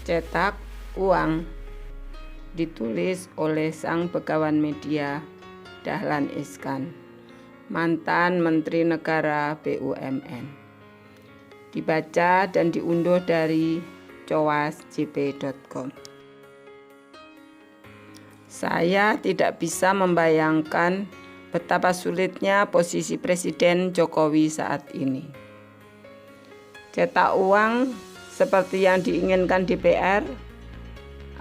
Cetak uang ditulis oleh sang begawan media Dahlan Iskan, mantan Menteri Negara BUMN. Dibaca dan diunduh dari cowasjp.com. Saya tidak bisa membayangkan betapa sulitnya posisi Presiden Jokowi saat ini. Cetak uang seperti yang diinginkan DPR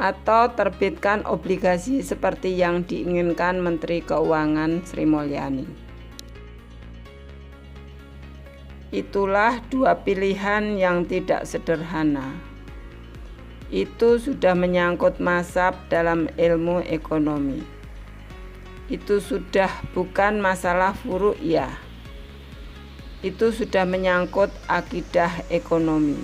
atau terbitkan obligasi seperti yang diinginkan Menteri Keuangan Sri Mulyani. Itulah dua pilihan yang tidak sederhana. Itu sudah menyangkut mazhab dalam ilmu ekonomi. Itu sudah bukan masalah furu'iyah. Itu sudah menyangkut akidah ekonomi.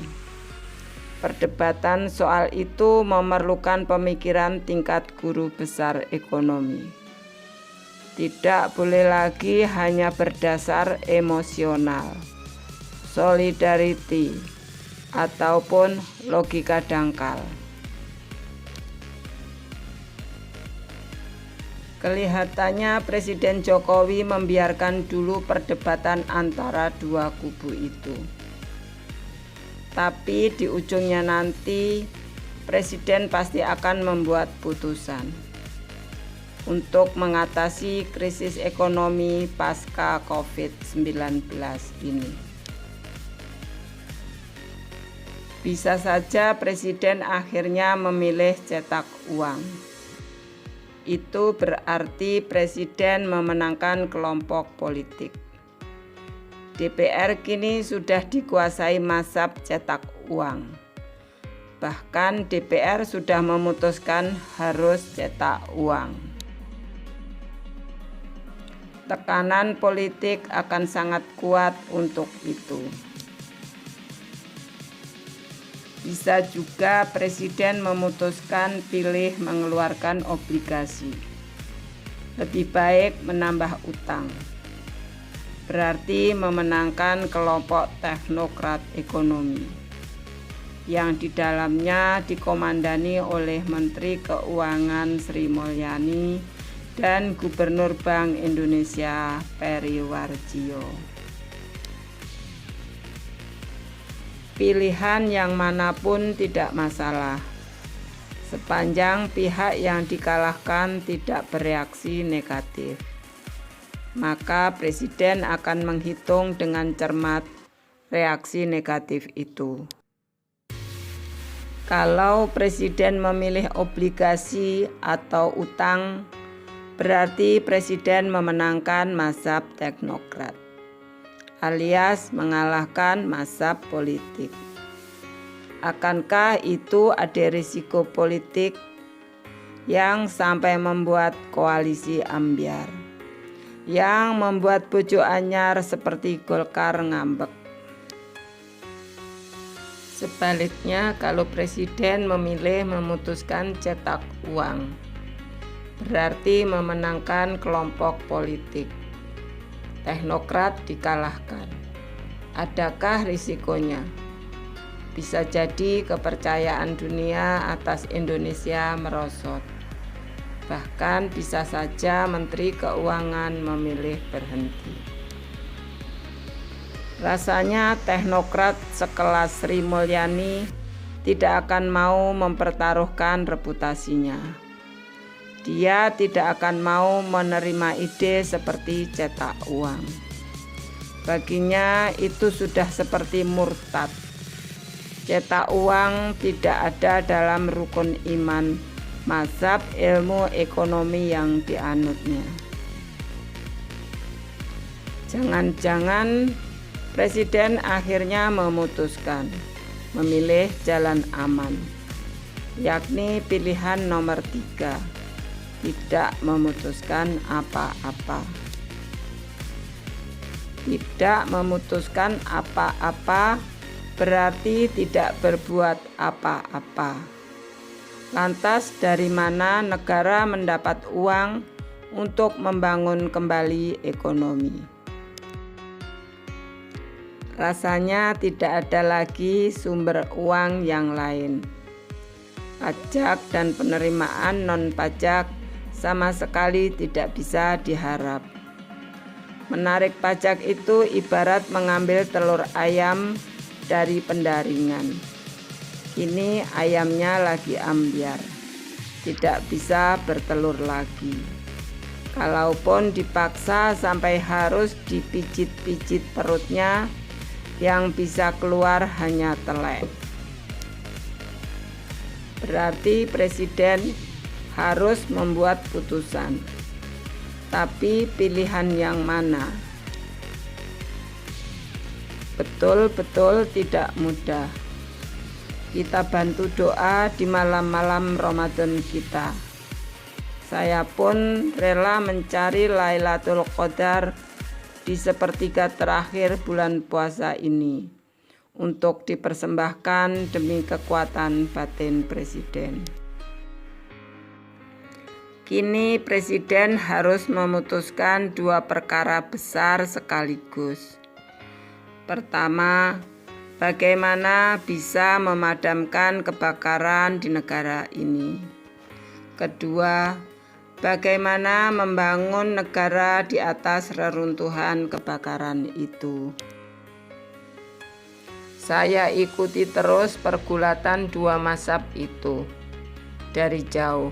Perdebatan soal itu memerlukan pemikiran tingkat guru besar ekonomi. Tidak boleh lagi hanya berdasar emosional, solidarity, ataupun logika dangkal. Kelihatannya Presiden Jokowi membiarkan dulu perdebatan antara dua kubu itu. Tapi di ujungnya nanti Presiden pasti akan membuat putusan untuk mengatasi krisis ekonomi pasca COVID-19 ini. Bisa saja Presiden akhirnya memilih cetak uang. Itu berarti Presiden memenangkan kelompok politik. DPR kini sudah dikuasai mazhab cetak uang. Bahkan DPR sudah memutuskan harus cetak uang. Tekanan politik akan sangat kuat untuk itu. Bisa juga Presiden memutuskan pilih mengeluarkan obligasi. Lebih baik menambah utang. Berarti memenangkan kelompok teknokrat ekonomi yang di dalamnya dikomandani oleh Menteri Keuangan Sri Mulyani dan Gubernur Bank Indonesia Peri Warjio. Pilihan yang manapun tidak masalah, sepanjang pihak yang dikalahkan tidak bereaksi negatif. Maka Presiden akan menghitung dengan cermat reaksi negatif itu. Kalau Presiden memilih obligasi atau utang, berarti Presiden memenangkan mazhab teknokrat, alias mengalahkan mazhab politik. Akankah itu ada risiko politik yang sampai membuat koalisi ambyar, yang membuat bojo anyar seperti Golkar ngambek? Sebaliknya, kalau Presiden memilih memutuskan cetak uang, berarti memenangkan kelompok politik. Teknokrat dikalahkan. Adakah risikonya? Bisa jadi kepercayaan dunia atas Indonesia merosot. Bahkan bisa saja Menteri Keuangan memilih berhenti. Rasanya teknokrat sekelas Sri Mulyani tidak akan mau mempertaruhkan reputasinya. Dia tidak akan mau menerima ide seperti cetak uang. Baginya itu sudah seperti murtad. Cetak uang tidak ada dalam rukun iman mazhab ilmu ekonomi yang dianutnya. Jangan-jangan Presiden akhirnya memutuskan memilih jalan aman, yakni pilihan nomor 3, tidak memutuskan apa-apa. Tidak memutuskan apa-apa berarti tidak berbuat apa-apa. Lantas dari mana negara mendapat uang untuk membangun kembali ekonomi? Rasanya tidak ada lagi sumber uang yang lain. pajak dan penerimaan non-pajak sama sekali tidak bisa diharap. Menarik pajak itu ibarat mengambil telur ayam dari pendaringan. Ini ayamnya lagi ambyar, tidak bisa bertelur lagi. Kalaupun dipaksa sampai harus dipijit-pijit perutnya, yang bisa keluar hanya telek. Berarti presiden harus membuat putusan. Tapi pilihan yang mana? Betul-betul tidak mudah. Kita bantu doa di malam-malam Ramadan kita. Saya pun rela mencari Lailatul Qadar di sepertiga terakhir bulan puasa ini untuk dipersembahkan demi kekuatan batin presiden. Kini presiden harus memutuskan dua perkara besar sekaligus. Pertama, bagaimana bisa memadamkan kebakaran di negara ini. Kedua, bagaimana membangun negara di atas reruntuhan kebakaran itu. Saya ikuti terus pergulatan dua mazhab itu dari jauh.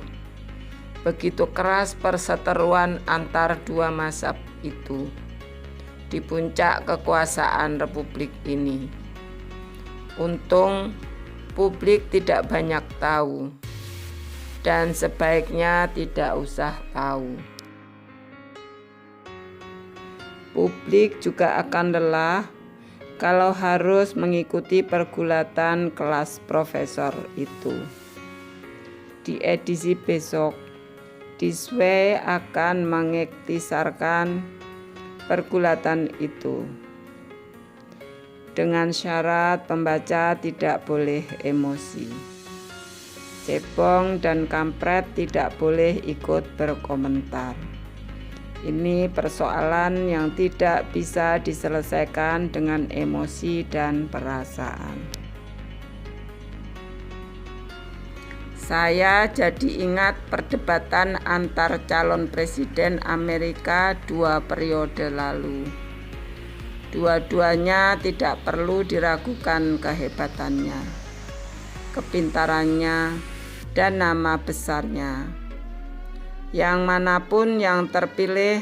Begitu keras perseteruan antar dua mazhab itu di puncak kekuasaan republik ini. Untung publik tidak banyak tahu dan sebaiknya tidak usah tahu. Publik juga akan lelah kalau harus mengikuti pergulatan kelas profesor itu. Di edisi besok, Disway akan mengiktisarkan pergulatan itu dengan syarat pembaca tidak boleh emosi. Cebong dan kampret tidak boleh ikut berkomentar. Ini persoalan yang tidak bisa diselesaikan dengan emosi dan perasaan. Saya jadi ingat perdebatan antar calon presiden Amerika 2 periode lalu. Dua-duanya tidak perlu diragukan kehebatannya, kepintarannya, dan nama besarnya. Yang manapun yang terpilih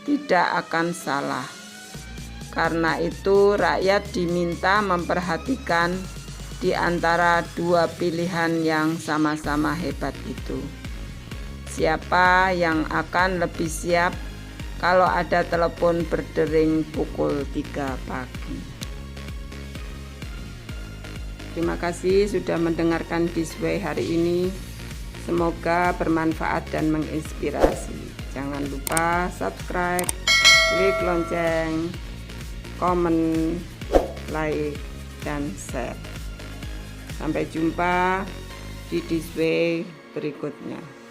tidak akan salah. Karena itu rakyat diminta memperhatikan di antara dua pilihan yang sama-sama hebat itu. Siapa yang akan lebih siap kalau ada telepon berdering pukul 3 pagi. Terima kasih sudah mendengarkan Disway hari ini. Semoga bermanfaat dan menginspirasi. Jangan lupa subscribe, klik lonceng, komen, like, dan share. Sampai jumpa di Disway berikutnya.